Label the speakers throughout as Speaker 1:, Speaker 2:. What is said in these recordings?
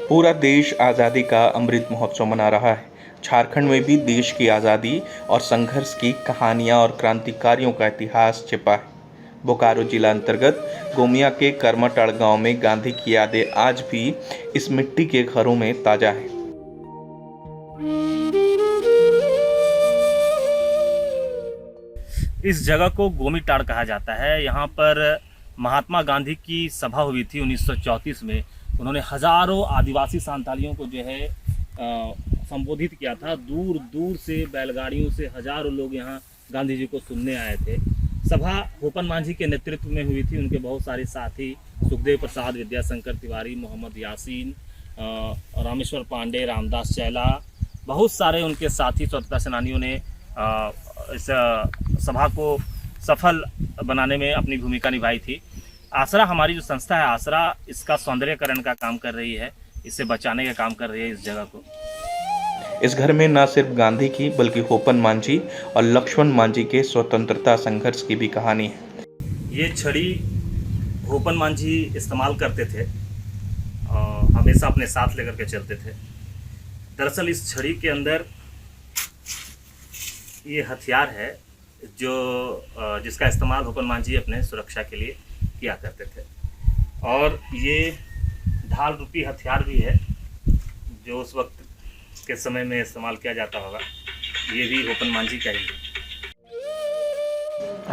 Speaker 1: पूरा देश आज़ादी का अमृत महोत्सव मना रहा है। झारखंड में भी देश की आज़ादी और संघर्ष की कहानियां और क्रांतिकारियों का इतिहास छिपा है। बोकारो जिला अंतर्गत गोमिया के करमाटाड़ गांव में गांधी की यादें आज भी इस मिट्टी के घरों में ताजा है।
Speaker 2: इस जगह को गोमीटाड़ कहा जाता है। यहाँ पर महात्मा गांधी की सभा हुई थी 1934 में। उन्होंने हजारों आदिवासी सांतालियों को जो है संबोधित किया था। दूर दूर से बैलगाड़ियों से हजारों लोग यहाँ गांधी जी को सुनने आए थे। सभा होपन मांझी के नेतृत्व में हुई थी। उनके बहुत सारे साथी सुखदेव प्रसाद, विद्याशंकर तिवारी, मोहम्मद यासीन, रामेश्वर पांडे, रामदास चैला, बहुत सारे उनके साथी स्वतंत्रता सेनानियों ने इस सभा को सफल बनाने में अपनी भूमिका निभाई थी। आसरा हमारी जो संस्था है, आसरा इसका सौंदर्यकरण का काम कर रही है, इसे बचाने का काम कर रही है इस जगह को।
Speaker 1: इस घर में न सिर्फ गांधी की बल्कि होपन मांझी और लक्ष्मण मांझी के स्वतंत्रता संघर्ष की भी कहानी है।
Speaker 2: ये छड़ी होपन मांझी इस्तेमाल करते थे और हमेशा अपने साथ लेकर के चलते थे। दरअसल इस छड़ी के अंदर ये हथियार है जो जिसका इस्तेमाल होपन मांझी अपने सुरक्षा के लिए किया करते थे। और ये ढाल रूपी हथियार भी है जो उस वक्त के समय में इस्तेमाल किया जाता होगा। ये भी होपन मांझी का ही है।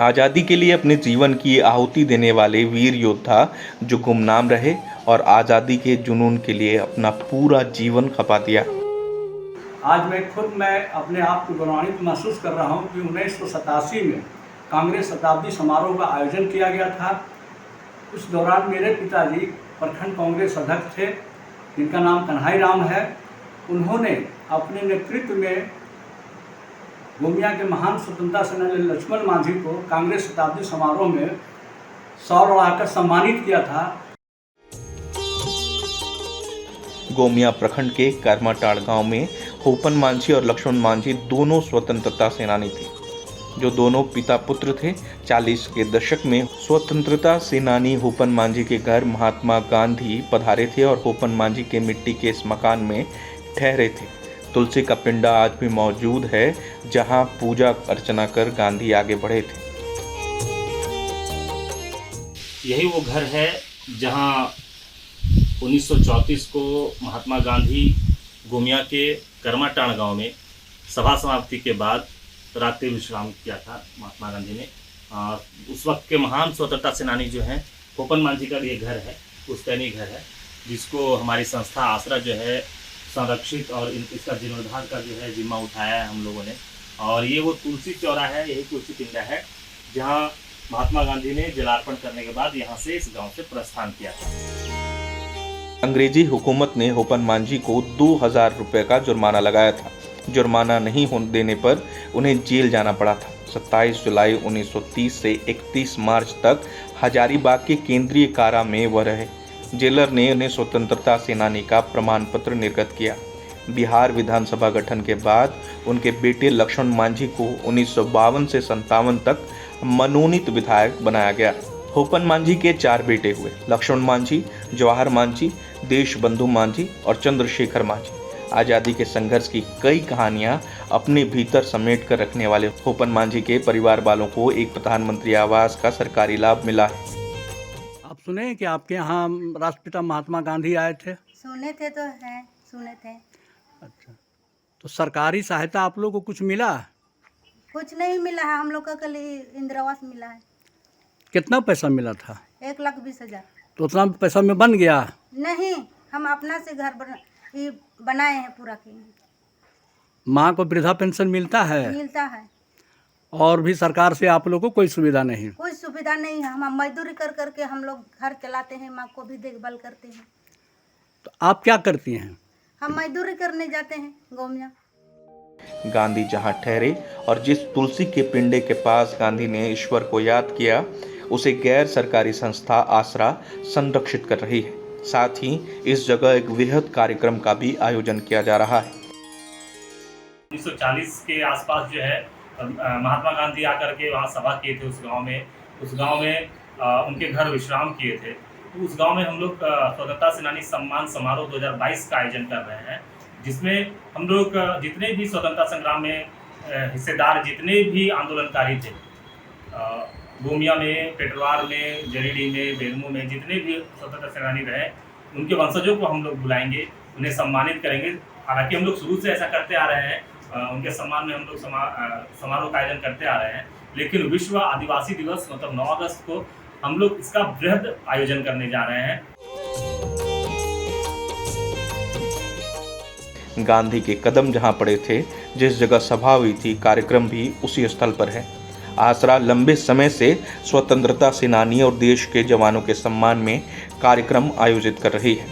Speaker 1: आज़ादी के लिए अपने जीवन की आहुति देने वाले वीर योद्धा जो गुमनाम रहे और आज़ादी के जुनून के लिए अपना पूरा जीवन खपा दिया।
Speaker 3: आज मैं अपने आप को गौरवान्वित महसूस कर रहा हूं कि 1987 में कांग्रेस शताब्दी समारोह का आयोजन किया गया था। उस दौरान मेरे पिताजी प्रखंड कांग्रेस अध्यक्ष थे, जिनका नाम कन्हाई राम है। उन्होंने अपने नेतृत्व में गोमिया के महान स्वतंत्रता सेनानी लक्ष्मण मांझी को कांग्रेस शताब्दी समारोह में सौर उड़ाकर सम्मानित किया था।
Speaker 1: गोमिया प्रखंड के करमाटाड़ गांव में होपन मांझी और लक्ष्मण मांझी दोनों स्वतंत्रता सेनानी थे, जो दोनों पिता पुत्र थे। 40 के दशक में स्वतंत्रता सेनानी होपन मांझी के घर महात्मा गांधी पधारे थे और होपन मांझी के मिट्टी के इस मकान में ठहरे थे। तुलसी का पिंडा आज भी मौजूद है, जहां पूजा अर्चना कर गांधी आगे बढ़े थे।
Speaker 2: यही वो घर है जहां 1934 को महात्मा गांधी गोमिया के करमाटाड़ गांव में सभा समाप्ति के बाद रात्रि विश्राम किया था महात्मा गांधी ने। उस वक्त के महान स्वतंत्रता सेनानी जो हैं होपन मांझी का ये घर है, पुश्तैनी घर है, जिसको हमारी संस्था आसरा जो है संरक्षित और इसका जीर्णोद्धार का जो है जिम्मा उठाया है हम लोगों ने। और ये वो तुलसी चौरा है, यही तुलसी पिंडा है जहाँ महात्मा गांधी ने जलार्पण करने के बाद यहाँ से इस गाँव से प्रस्थान किया था।
Speaker 1: अंग्रेजी हुकूमत ने होपन मांझी को 2000 रुपये का जुर्माना लगाया था। जुर्माना नहीं होने देने पर उन्हें जेल जाना पड़ा था। 27 जुलाई 1930 से 31 मार्च तक हजारीबाग के केंद्रीय कारा में वह रहे। जेलर ने उन्हें स्वतंत्रता सेनानी का प्रमाण पत्र निर्गत किया। बिहार विधानसभा गठन के बाद उनके बेटे लक्ष्मण मांझी को 1952 से 57 तक मनोनीत विधायक बनाया गया। होपन मांझी के 4 बेटे हुए, लक्ष्मण मांझी, जवाहर मांझी, देशबंधु मांझी और चंद्रशेखर मांझी। आज़ादी के संघर्ष की कई कहानियां अपने भीतर समेट कर रखने वाले होपन मांझी के परिवार वालों को एक प्रधानमंत्री आवास का सरकारी लाभ मिला है।
Speaker 3: आप सुने कि आपके यहाँ राष्ट्रपिता महात्मा गांधी आए थे?
Speaker 4: सुने थे तो है, सुने थे।
Speaker 3: अच्छा, तो सरकारी सहायता आप लोग को कुछ मिला?
Speaker 4: कुछ नहीं मिला है, हम लोग का कल इंदिरा आवास मिला है।
Speaker 3: कितना पैसा मिला था?
Speaker 4: 1,20,000।
Speaker 3: तो उतना पैसा में बन गया?
Speaker 4: नहीं, हम अपना से घर बनाए हैं, पूरा किए हैं।
Speaker 3: माँ को वृद्धा पेंशन मिलता है?
Speaker 4: मिलता है।
Speaker 3: और भी सरकार से आप लोग को कोई सुविधा नहीं?
Speaker 4: कोई सुविधा नहीं है। हम मजदूरी कर करके हम लोग घर चलाते हैं, माँ को भी देखभाल करते हैं।
Speaker 3: तो आप क्या करती हैं?
Speaker 4: हम मजदूरी करने जाते हैं गोमिया।
Speaker 1: गांधी जहां ठहरे और जिस तुलसी के पिंडे के पास गांधी ने ईश्वर को याद किया, उसे गैर सरकारी संस्था आसरा संरक्षित कर रही है। साथ ही इस जगह एक वृहद कार्यक्रम का भी आयोजन किया जा रहा है।
Speaker 2: 1940 के आसपास जो है महात्मा गांधी आकर के वहाँ सभा किए थे उस गांव में। उनके घर विश्राम किए थे तो उस गांव में हम लोग स्वतंत्रता सेनानी सम्मान समारोह 2022 का आयोजन कर रहे हैं, जिसमें हम लोग जितने भी स्वतंत्रता संग्राम में हिस्सेदार जितने भी आंदोलनकारी थे, गोमिया में, पेटरवार में, जरीडी में, बेरमो में जितने भी स्वतंत्रता सेनानी रहे, उनके वंशजों को हम लोग बुलाएंगे, उन्हें सम्मानित करेंगे। हालांकि हम लोग शुरू से ऐसा करते आ रहे हैं, उनके सम्मान में हम लोग समारोह का आयोजन करते आ रहे हैं, लेकिन विश्व आदिवासी दिवस मतलब 9 अगस्त को हम लोग इसका बृहद आयोजन करने जा रहे हैं।
Speaker 1: गांधी के कदम जहां पड़े थे, जिस जगह सभा हुई थी, कार्यक्रम भी उसी स्थल पर है। आसरा लंबे समय से स्वतंत्रता सेनानियों और देश के जवानों के सम्मान में कार्यक्रम आयोजित कर रही है।